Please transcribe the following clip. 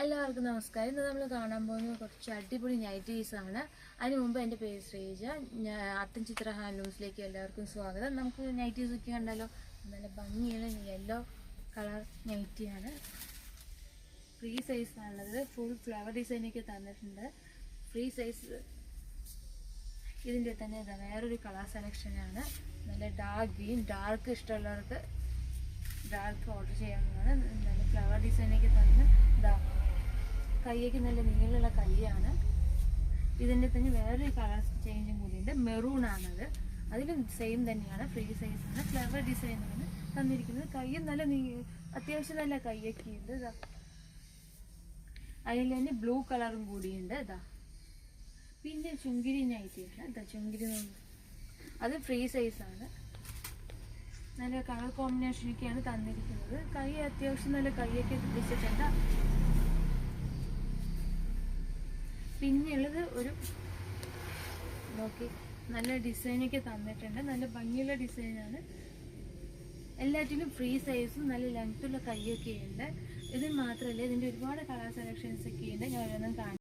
എല്ലാവർക്കും നമസ്കാരം. ഇന്ന് നമ്മൾ കാണാൻ പോകുന്ന കുറച്ച് അടിപൊളി നൈറ്റീസാണ്. അതിന് മുമ്പ് എൻ്റെ പേര് ശ്രീജ. അത്തൻചിത്ര ഹാൻഡ്ലൂംസിലേക്ക് എല്ലാവർക്കും സ്വാഗതം. നമുക്ക് നൈറ്റീസ് ഒക്കെ കണ്ടാലോ, നല്ല ഭംഗിയുള്ള യെല്ലോ കളർ നൈറ്റിയാണ്. ഫ്രീ സൈസാണുള്ളത്. ഫുൾ ഫ്ലവർ ഡിസൈനൊക്കെ തന്നിട്ടുണ്ട്. Free size. ഇതിൻ്റെ തന്നെ വേറൊരു കളർ സെലക്ഷനാണ്. നല്ല ഡാർക്ക് ഗ്രീൻ. ഡാർക്ക് ഇഷ്ടമുള്ളവർക്ക് ഡാർക്ക് ഓർഡർ ചെയ്യാവുന്നതാണ്. നല്ല ഫ്ലവർ ഡിസൈനൊക്കെ തന്നെ കൈയ്ക്ക് നല്ല നീളമുള്ള കൈയാണ്. ഇതിൻ്റെ തന്നെ വേറൊരു കളർ ചേഞ്ചും കൂടിയുണ്ട്. മെറൂൺ ആണത്. അതിലും സെയിം തന്നെയാണ്. ഫ്രീ സൈസാണ്. ഫ്ലവർ ഡിസൈനാണ് തന്നിരിക്കുന്നത്. കൈയും നല്ല അത്യാവശ്യം നല്ല കൈയൊക്കെ ഉണ്ട്. അതിൽ തന്നെ ബ്ലൂ കളറും കൂടിയുണ്ട്. പിന്നെ ചുങ്കിരി നൈറ്റിയാണ്. ചുങ്കിരി അത് ഫ്രീ സൈസാണ്. നല്ല കളർ കോമ്പിനേഷനൊക്കെയാണ് തന്നിരിക്കുന്നത്. കൈ അത്യാവശ്യം നല്ല കൈയൊക്കെ വെച്ചിട്ടുണ്ട്. പിന്നെയുള്ളത് ഒരു നോക്കി നല്ല ഡിസൈനൊക്കെ തന്നിട്ടുണ്ട്. നല്ല ഭംഗിയുള്ള ഡിസൈനാണ്. എല്ലാറ്റിലും ഫ്രീ സൈസും നല്ല ലെങ്ത്തുള്ള കൈയൊക്കെ ഉണ്ട്. ഇത് മാത്രമല്ല, ഇതിൻ്റെ ഒരുപാട് കളർ സെലക്ഷൻസ് ഒക്കെ ഉണ്ട്. ഞാൻ ഓരോന്നും